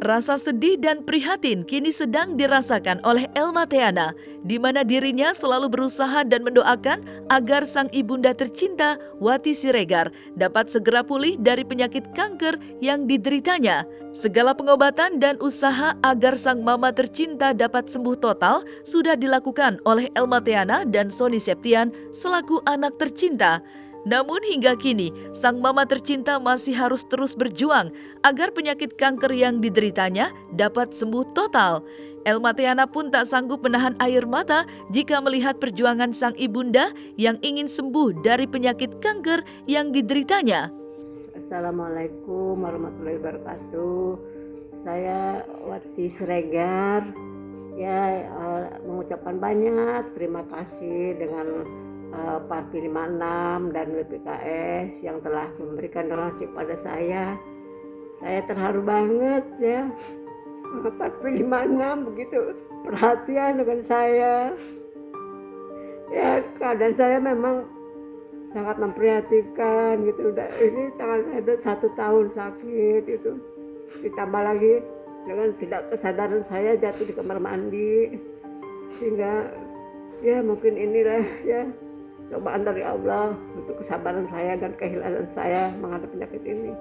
Rasa sedih dan prihatin kini sedang dirasakan oleh Elma Theana, di mana dirinya selalu berusaha dan mendoakan agar sang ibunda tercinta, Wati Siregar, dapat segera pulih dari penyakit kanker yang dideritanya. Segala pengobatan dan usaha agar sang mama tercinta dapat sembuh total sudah dilakukan oleh Elma Theana dan Sony Septian selaku anak tercinta. Namun hingga kini, sang mama tercinta masih harus terus berjuang agar penyakit kanker yang dideritanya dapat sembuh total. Elma Theana pun tak sanggup menahan air mata jika melihat perjuangan sang ibunda yang ingin sembuh dari penyakit kanker yang dideritanya. Assalamualaikum warahmatullahi wabarakatuh. Saya Wati Siregar. Mengucapkan banyak terima kasih dengan Parvi 56 dan WPKS yang telah memberikan donasi pada saya. Saya terharu banget ya. Parvi 56 begitu perhatian dengan saya. Ya, keadaan saya memang sangat memprihatinkan gitu. Ini udah 1 tahun sakit itu. Ditambah lagi dengan tidak kesadaran saya jatuh di kamar mandi, sehingga ya mungkin inilah ya cobaan dari Allah untuk kesabaran saya dan kehilangan saya menghadapi penyakit ini.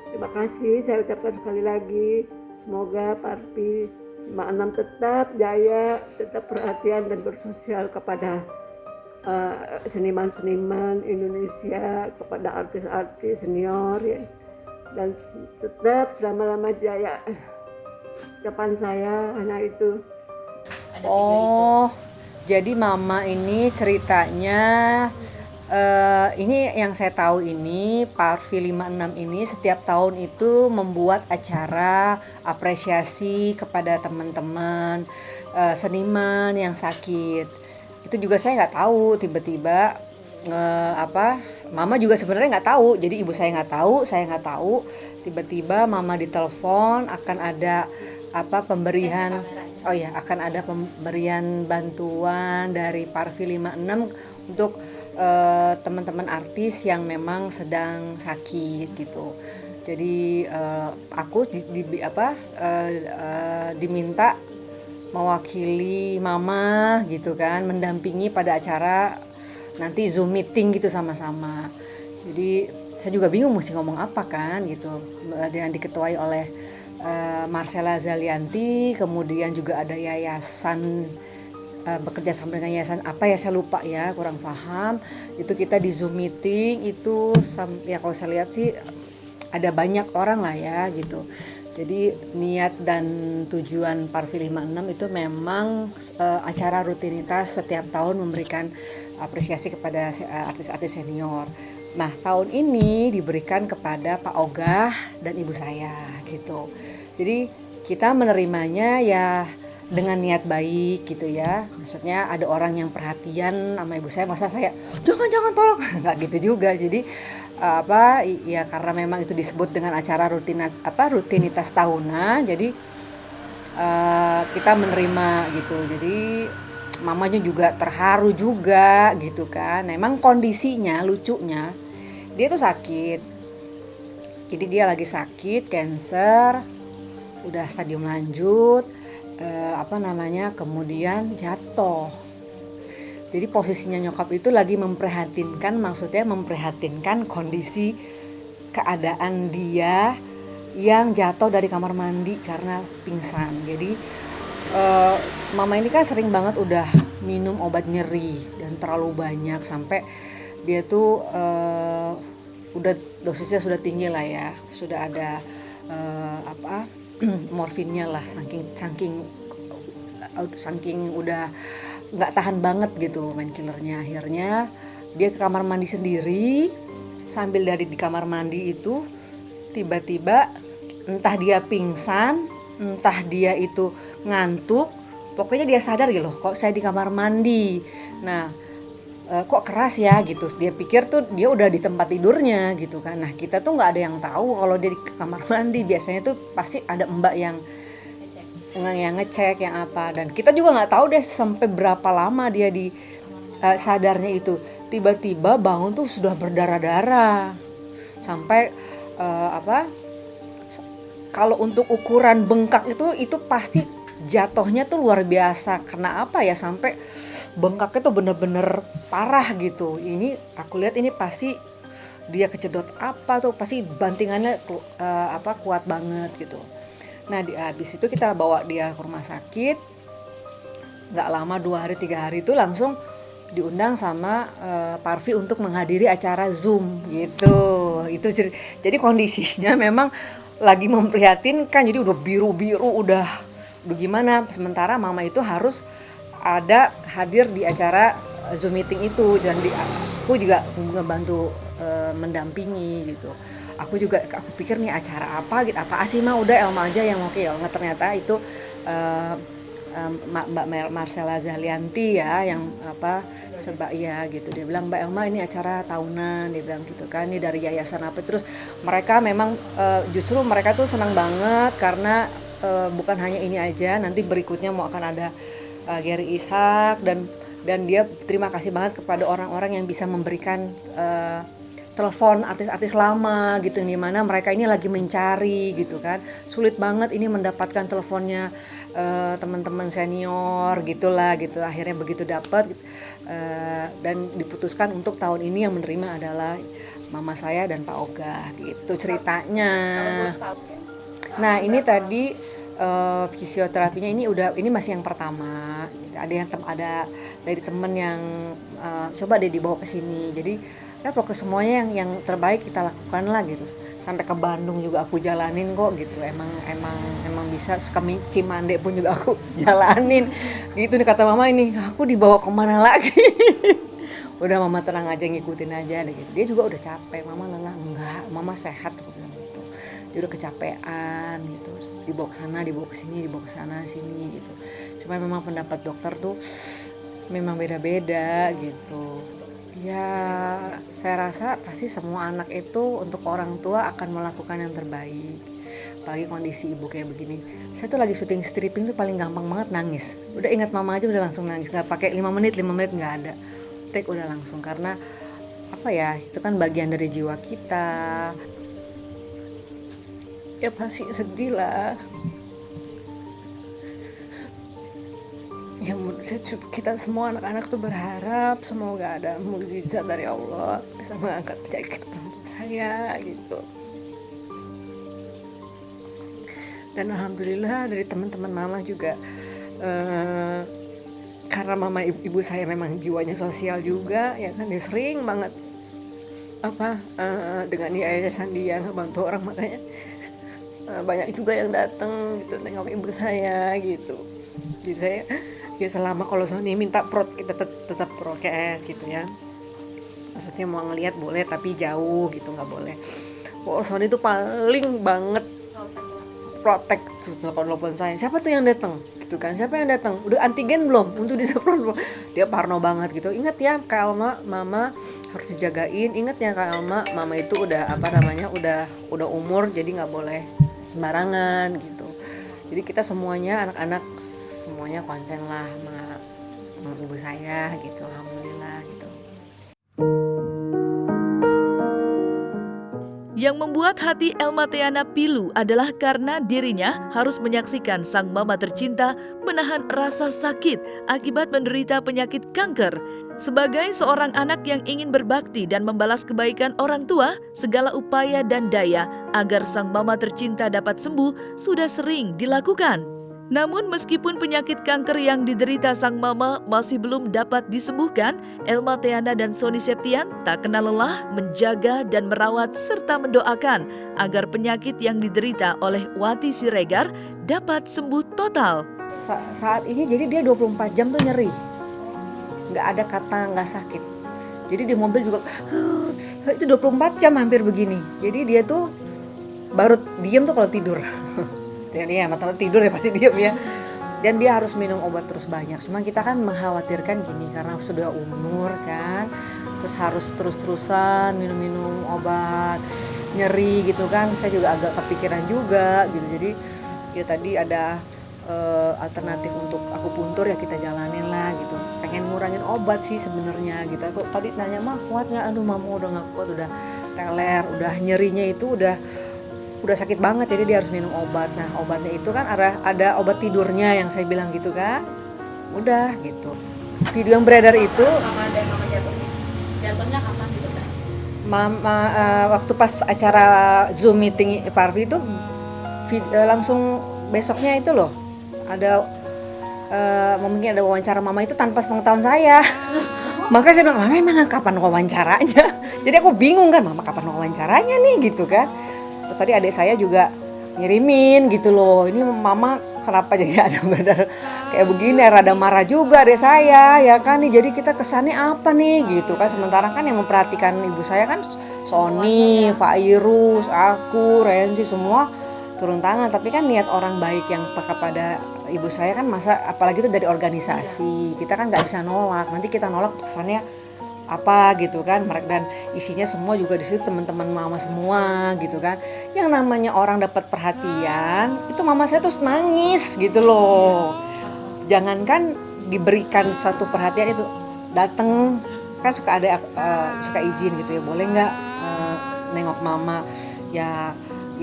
Terima kasih saya ucapkan sekali lagi. Semoga Parvi 56 tetap jaya, tetap perhatian dan bersosial kepada seniman-seniman Indonesia, kepada artis-artis senior ya, dan tetap selama-lama jaya. Ucapan saya hanya itu. Oh, jadi mama ini ceritanya ini yang saya tahu ini Parvi 56 ini setiap tahun itu membuat acara apresiasi kepada teman-teman seniman yang sakit. Itu juga saya nggak tahu, tiba-tiba mama juga sebenarnya nggak tahu, jadi ibu saya nggak tahu, saya nggak tahu, tiba-tiba mama ditelepon akan ada pemberian, akan ada pemberian bantuan dari Parvi 56 untuk teman-teman artis yang memang sedang sakit gitu. Jadi aku diminta mewakili mama gitu kan, mendampingi pada acara nanti Zoom meeting gitu sama-sama. Jadi saya juga bingung mesti ngomong apa kan gitu. Yang diketuai oleh Marcella Zalianti, kemudian juga ada yayasan bekerja sama dengan yayasan apa ya, saya lupa ya, kurang paham. Itu kita di Zoom meeting itu ya kalau saya lihat sih ada banyak orang lah ya gitu. Jadi niat dan tujuan Parvi 56 itu memang acara rutinitas setiap tahun memberikan apresiasi kepada artis-artis senior. Nah, tahun ini diberikan kepada Pak Ogah dan ibu saya gitu. Jadi kita menerimanya ya dengan niat baik gitu ya. Maksudnya ada orang yang perhatian sama ibu saya, masa saya jangan tolong, nggak gitu juga. Jadi ya karena memang itu disebut dengan acara rutinitas tahunan, jadi kita menerima gitu. Jadi mamanya juga terharu juga gitu kan. Memang kondisinya lucunya dia tuh sakit, jadi dia lagi sakit cancer, udah stadium lanjut, kemudian jatuh. Jadi posisinya nyokap itu lagi memprihatinkan kondisi keadaan dia yang jatuh dari kamar mandi karena pingsan. Jadi mama ini kan sering banget udah minum obat nyeri dan terlalu banyak sampai dia tuh udah dosisnya sudah tinggi lah ya, sudah ada morfinnya lah, saking udah nggak tahan banget gitu main killernya. Akhirnya dia ke kamar mandi sendiri, sambil dari di kamar mandi itu tiba-tiba entah dia pingsan, entah dia itu ngantuk, pokoknya dia sadar gitu loh, kok saya di kamar mandi. Nah kok keras ya gitu, dia pikir tuh dia udah di tempat tidurnya gitu kan. Nah kita tuh nggak ada yang tahu kalau dia di kamar mandi. Biasanya tuh pasti ada mbak yang ngecek yang apa, dan kita juga nggak tahu deh sampai berapa lama dia di sadarnya itu tiba-tiba bangun tuh sudah berdarah-darah sampai kalau untuk ukuran bengkak itu pasti jatuhnya tuh luar biasa. Karena apa ya, sampai bengkaknya tuh bener-bener parah gitu. Ini aku lihat ini pasti dia kejedot apa tuh, pasti bantingannya kuat banget gitu. Nah habis itu kita bawa dia ke rumah sakit. Nggak lama 2 hari 3 hari itu langsung diundang sama Parvi untuk menghadiri acara Zoom gitu. Itu jadi kondisinya memang lagi memprihatinkan. Jadi udah biru-biru, udah gimana. Sementara mama itu harus hadir di acara Zoom meeting itu, dan aku juga ngebantu mendampingi gitu. Aku pikir nih acara apa gitu, apa sih mah, udah Elma aja yang oke ya. Ternyata itu Mbak Marcella Zalianti ya, yang ya gitu. Dia bilang, Mbak Elma ini acara tahunan, dia bilang gitu kan, ini dari yayasan apa. Terus mereka memang justru mereka tuh senang banget karena bukan hanya ini aja, nanti berikutnya mau akan ada Gary Ishak, dan dia terima kasih banget kepada orang-orang yang bisa memberikan telepon artis-artis lama gitu, di mana mereka ini lagi mencari gitu kan, sulit banget ini mendapatkan teleponnya teman-teman senior gitulah gitu. Akhirnya begitu dapat dan diputuskan untuk tahun ini yang menerima adalah mama saya dan Pak Oga gitu ceritanya. Nah ini tadi fisioterapinya ini masih yang pertama gitu. Ada dari temen yang coba deh dibawa ke sini. Jadi ya pokoknya semuanya yang terbaik kita lakukan lah gitu. Sampai ke Bandung juga aku jalanin kok gitu. Emang bisa, ke Cimande pun juga aku jalanin gitu nih. Kata mama, ini aku dibawa kemana lagi. Udah mama tenang aja, ngikutin aja deh gitu. Dia juga udah capek, mama lelah. Enggak, mama sehat, aku bilang gitu. Dia udah kecapean gitu, dibawa ke sana, dibawa ke sini, dibawa ke sana sini gitu. Cuma memang pendapat dokter tuh memang beda-beda gitu. Ya saya rasa pasti semua anak itu untuk orang tua akan melakukan yang terbaik. Apalagi kondisi ibu kayak begini. Saya tuh lagi syuting stripping tuh paling gampang banget nangis. Udah ingat mama aja udah langsung nangis, nggak pakai 5 menit nggak ada. Take udah langsung, karena apa ya, itu kan bagian dari jiwa kita. Ya pasti sedih lah. Ya menurut saya kita semua anak-anak tuh berharap semoga ada mukjizat dari Allah bisa mengangkat penyakit orang tua saya gitu. Dan alhamdulillah dari teman-teman mama juga, karena mama ibu saya memang jiwanya sosial juga ya kan, dia sering banget dengan yayasan dia ngebantu orang, makanya banyak juga yang datang gitu nengok ibu saya gitu. Jadi saya ya selama kalau Sony minta kita tetap prokes gitu ya. Maksudnya mau ngelihat boleh tapi jauh gitu, nggak boleh. Sony itu paling banget protek tuh kalau telepon saya. Siapa tuh yang datang? Gitu kan. Siapa yang datang? Udah antigen belum? Untuk disemprot belum? Dia parno banget gitu. Ingat ya Kak Alma, mama harus dijagain. Ingat ya Kak Alma, mama itu udah udah umur, jadi nggak boleh sembarangan gitu. Jadi kita semuanya anak-anak semuanya konsen lah sama ibu saya gitu, alhamdulillah gitu. Yang membuat hati Elma Theana pilu adalah karena dirinya harus menyaksikan sang mama tercinta menahan rasa sakit akibat menderita penyakit kanker. Sebagai seorang anak yang ingin berbakti dan membalas kebaikan orang tua, segala upaya dan daya agar sang mama tercinta dapat sembuh sudah sering dilakukan. Namun meskipun penyakit kanker yang diderita sang mama masih belum dapat disembuhkan, Elma Theana dan Sony Septian tak kenal lelah menjaga dan merawat serta mendoakan agar penyakit yang diderita oleh Wati Siregar dapat sembuh total. Saat ini jadi dia 24 jam tuh nyeri, nggak ada kata nggak sakit. Jadi di mobil juga itu 24 jam hampir begini. Jadi dia tuh baru diem tuh kalau tidur. Ya mata tidur ya pasti diam ya. Dan dia harus minum obat terus banyak. Cuma kita kan mengkhawatirkan gini karena sudah umur kan, terus harus terus-terusan minum obat, nyeri gitu kan. Saya juga agak kepikiran juga gitu. Jadi ya tadi ada alternatif untuk akupuntur ya kita jalanin lah gitu. Pengen ngurangin obat sih sebenarnya gitu. Aku tadi nanya mah kuat nggak? Aduh mama udah nggak kuat, udah teler, udah nyerinya itu udah sakit banget, jadi dia harus minum obat. Nah obatnya itu kan ada obat tidurnya yang saya bilang gitu kan. Udah gitu. Video yang beredar itu Jatuhnya kapan gitu kan? Mama waktu pas acara Zoom meeting Parvi itu langsung besoknya itu loh ada mungkin ada wawancara mama itu tanpa sepengetahuan saya. Makanya saya bilang, mama emang kapan wawancaranya? Jadi aku bingung kan, mama kapan wawancaranya nih gitu kan. Terus tadi adik saya juga ngirimin gitu loh, ini mama kenapa jadi ada benar kayak begini, rada marah juga adik saya ya kan nih, jadi kita kesannya apa nih gitu kan. Sementara kan yang memperhatikan ibu saya kan Sony, Fairuz, aku, Renzi semua turun tangan, tapi kan niat orang baik yang kepada ibu saya kan masa apalagi itu dari organisasi, kita kan nggak bisa nolak, nanti kita nolak kesannya apa gitu kan. Dan isinya semua juga di situ teman-teman mama semua gitu kan. Yang namanya orang dapat perhatian itu mama saya tuh nangis gitu loh. Jangankan diberikan satu perhatian itu, datang kan suka ada suka izin gitu ya, boleh nggak nengok mama ya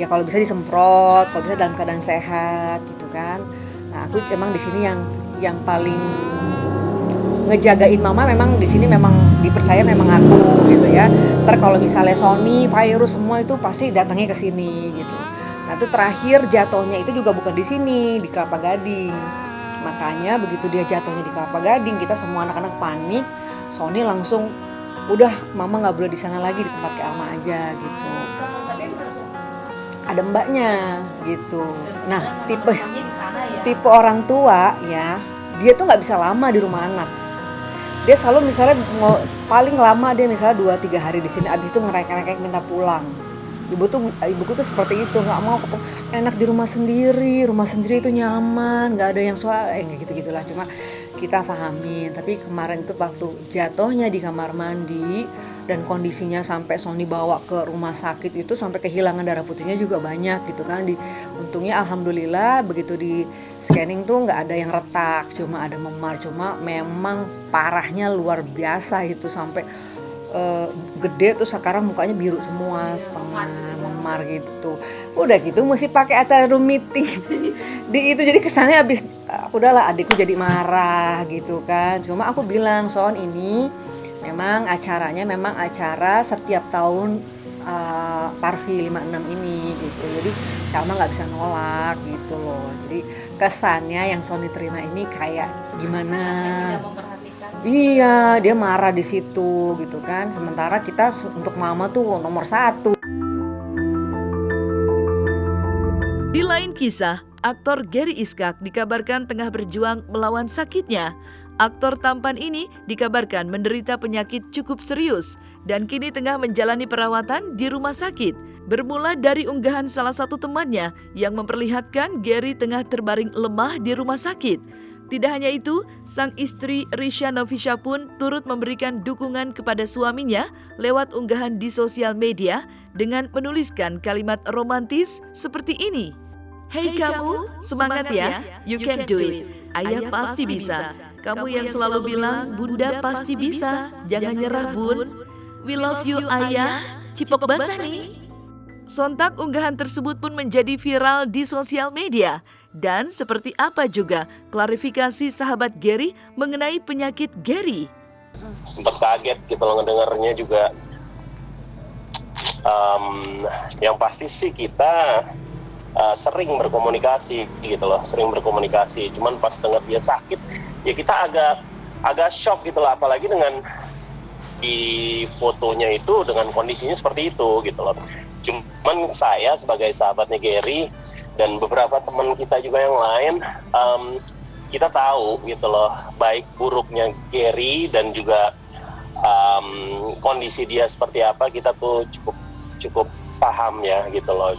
kalau bisa disemprot, kalau bisa dalam keadaan sehat gitu kan. Nah aku emang di sini yang paling ngejagain mama memang di sini memang dipercaya memang aku gitu ya. Ntar kalau misalnya Sony, Fairuz semua itu pasti datangnya ke sini gitu. Nah itu terakhir jatuhnya itu juga bukan di sini, di Kelapa Gading. Makanya begitu dia jatuhnya di Kelapa Gading, kita semua anak-anak panik. Sony langsung udah mama nggak boleh di sana lagi, di tempat Kak Alma aja gitu. Ada mbaknya gitu. Nah tipe orang tua ya, dia tuh nggak bisa lama di rumah anak. Dia selalu misalnya mau paling lama dia misalnya 2-3 hari di sini, abis itu ngerek-ngerek minta pulang. Ibuku tuh seperti itu, nggak mau enak di rumah sendiri itu nyaman, nggak ada yang soal gitu-gitulah. Cuma kita pahamin. Tapi kemarin itu waktu jatuhnya di kamar mandi dan kondisinya sampai Sony bawa ke rumah sakit itu sampai kehilangan darah putihnya juga banyak gitu kan. Untungnya alhamdulillah begitu di scanning tuh nggak ada yang retak, cuma ada memar. Cuma memang parahnya luar biasa itu sampai gede tuh sekarang mukanya biru semua, setengah memar gitu. Udah gitu mesti pakai acara meeting di itu, jadi kesannya abis udahlah adikku jadi marah gitu kan. Cuma aku bilang Son, ini memang acaranya memang acara setiap tahun Parvi 56 ini gitu. Jadi Kalma nggak bisa nolak gitu loh. Jadi kesannya yang Sony terima ini kayak gimana? Iya, dia marah di situ gitu kan. Sementara kita untuk mama tuh nomor 1. Di lain kisah, aktor Gary Iskak dikabarkan tengah berjuang melawan sakitnya. Aktor tampan ini dikabarkan menderita penyakit cukup serius dan kini tengah menjalani perawatan di rumah sakit. Bermula dari unggahan salah satu temannya yang memperlihatkan Gary tengah terbaring lemah di rumah sakit. Tidak hanya itu, sang istri Risha Novisha pun turut memberikan dukungan kepada suaminya lewat unggahan di sosial media dengan menuliskan kalimat romantis seperti ini. Hey kamu, semangat ya, you can do it. Ayah pasti bisa. Kamu yang selalu bilang, Bunda pasti bisa. Jangan nyerah, Bun. We love you, Ayah. Cipok basah nih. Sontak unggahan tersebut pun menjadi viral di sosial media. Dan seperti apa juga klarifikasi sahabat Gary mengenai penyakit Gary? Sempat kaget gitu loh ngedengarnya juga. Yang pasti sih kita sering berkomunikasi gitu loh, cuman pas dengar dia sakit ya kita agak shock gitu loh, apalagi dengan di fotonya itu dengan kondisinya seperti itu gitu loh. Cuman saya sebagai sahabatnya Gary dan beberapa teman kita juga yang lain, kita tahu gitu loh baik buruknya Gary dan juga kondisi dia seperti apa, kita tuh cukup paham ya gitu loh.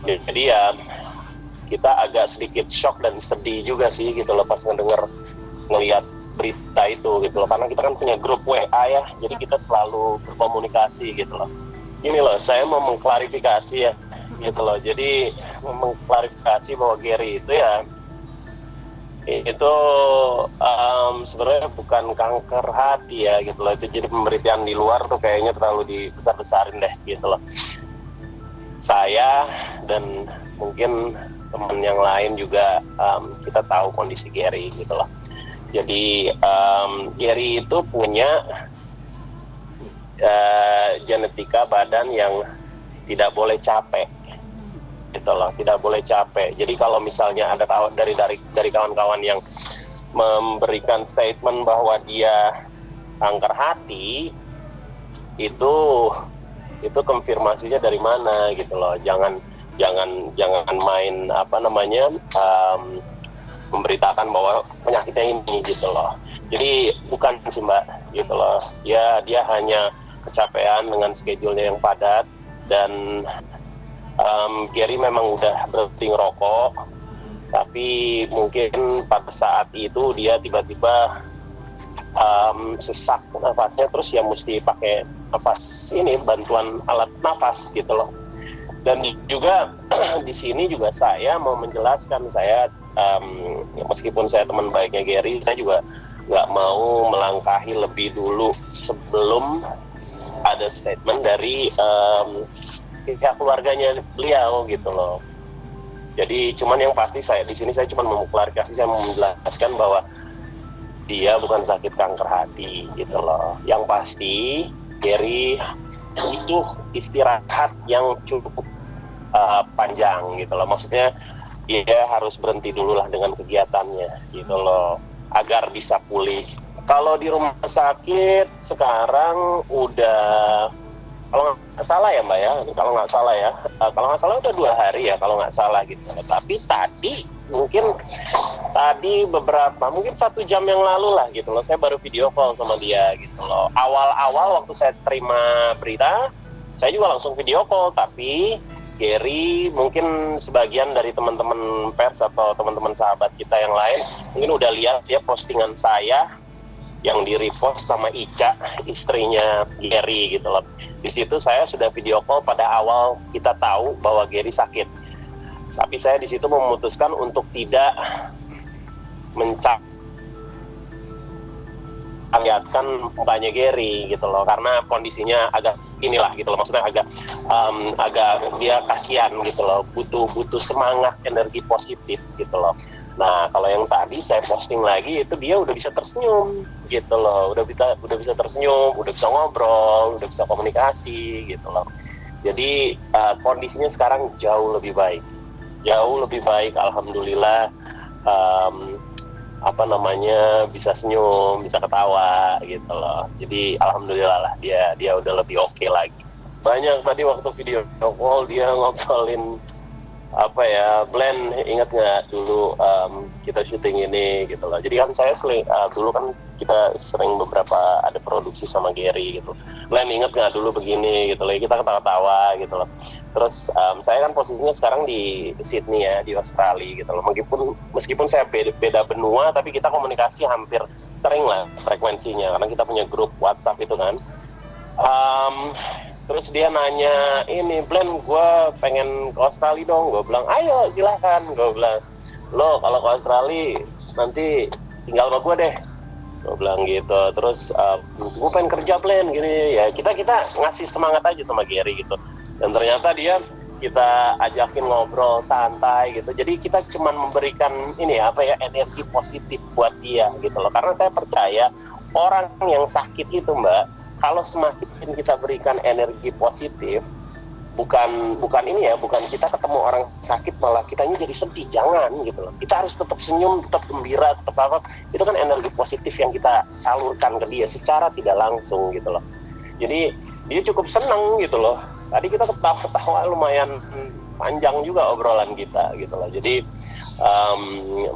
Jadi ya kita agak sedikit shock dan sedih juga sih gitu loh pas ngelihat berita itu gitu loh, karena kita kan punya grup WA ya, jadi kita selalu berkomunikasi gitu loh. Gini loh, saya mau mengklarifikasi ya gitu loh, jadi mengklarifikasi bahwa Gary itu ya itu sebenarnya bukan kanker hati ya gitu loh. Itu jadi pemberitaan di luar tuh kayaknya terlalu dibesar-besarin deh gitu loh. Saya dan mungkin teman yang lain juga kita tahu kondisi Gary gitu loh. Jadi Gary itu punya genetika badan yang tidak boleh capek gitu loh, tidak boleh capek. Jadi kalau misalnya ada dari kawan-kawan yang memberikan statement bahwa dia kanker hati, itu konfirmasinya dari mana gitu loh. Jangan main memberitakan bahwa penyakitnya ini gitu loh. Jadi bukan sih Mbak gitu loh. Dia hanya kecapean dengan schedule-nya yang padat, dan Gary memang udah berhenti ngerokok, tapi mungkin pada saat itu dia tiba-tiba sesak nafasnya, terus ya mesti pakai bantuan alat nafas gitu loh. Dan juga di sini juga saya mau menjelaskan, meskipun saya teman baiknya Gary, saya juga nggak mau melangkahi lebih dulu sebelum ada statement dari pihak keluarganya beliau gitu loh. Jadi cuman yang pasti di sini saya cuma mau klarifikasi, saya mau menjelaskan bahwa dia bukan sakit kanker hati gitu loh. Yang pasti Gary butuh istirahat yang cukup panjang gitu loh. Maksudnya dia harus berhenti dulu lah dengan kegiatannya gitu loh, agar bisa pulih. Kalau di rumah sakit sekarang udah, kalau nggak salah ya Mbak ya, kalau nggak salah udah 2 hari ya kalau nggak salah gitu. Tapi mungkin mungkin 1 jam yang lalu lah gitu loh, saya baru video call sama dia gitu loh. Awal-awal waktu saya terima berita, saya juga langsung video call, tapi Gary, mungkin sebagian dari teman-teman pers atau teman-teman sahabat kita yang lain mungkin udah lihat dia postingan saya yang di-repost sama Ica, istrinya Gary gitu loh. Di situ saya sudah video call pada awal kita tahu bahwa Gary sakit. Tapi saya di situ memutuskan untuk tidak lihatkan mukanya Gary gitu loh, karena kondisinya agak inilah gitu loh, maksudnya agak dia kasihan gitu loh, butuh semangat, energi positif gitu loh. Nah kalau yang tadi saya posting lagi itu dia udah bisa tersenyum gitu loh, udah bisa tersenyum, udah bisa ngobrol, udah bisa komunikasi gitu loh. Jadi kondisinya sekarang jauh lebih baik alhamdulillah. Bisa senyum, bisa ketawa gitu loh. Jadi alhamdulillah lah dia udah lebih oke lagi. Banyak tadi waktu video call dia ngobrolin Glenn, ingat nggak dulu kita syuting ini gitu loh. Jadi kan saya dulu kan kita sering beberapa ada produksi sama Gary gitu. Glenn, ingat nggak dulu begini gitu loh, kita ketawa-tawa gitu loh. Terus saya kan posisinya sekarang di Sydney ya, di Australia gitu loh. Meskipun saya beda benua, tapi kita komunikasi hampir sering lah frekuensinya, karena kita punya grup WhatsApp itu kan. Terus dia nanya, ini Glenn, gue pengen ke Australia dong. Gue bilang, ayo silahkan. Gue bilang, lo kalau ke Australia nanti tinggal sama gue deh. Gue bilang gitu. Terus gue pengen kerja Glenn gini ya. Kita ngasih semangat aja sama Gary gitu. Dan ternyata kita ajakin ngobrol santai gitu. Jadi kita cuma memberikan energi positif buat dia gitu loh. Karena saya percaya orang yang sakit itu Mbak, kalau semakin kita berikan energi positif, bukan kita ketemu orang sakit malah kitanya jadi sedih, jangan gitu loh. Kita harus tetap senyum, tetap gembira, tetap apa. Itu kan energi positif yang kita salurkan ke dia secara tidak langsung gitu loh. Jadi dia cukup senang gitu loh. Tadi kita ketawa-ketawa lumayan panjang juga obrolan kita gitu loh. Jadi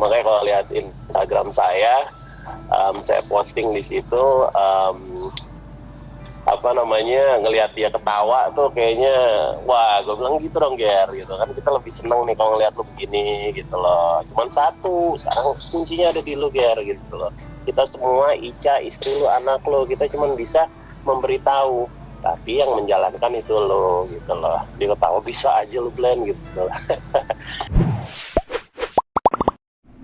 makanya kalau lihat Instagram saya posting di situ ngelihat dia ketawa tuh kayaknya wah, gue bilang gitu dong Ger gitu kan, kita lebih seneng nih kalau ngelihat lu begini gitu loh. Cuman satu, sekarang kuncinya ada di lu Ger gitu loh. Kita semua, Ica, istri lu, anak lu, kita cuman bisa memberitahu, tapi yang menjalankan itu lo gitu loh. Dia ketawa, bisa aja lu Glenn gitu loh.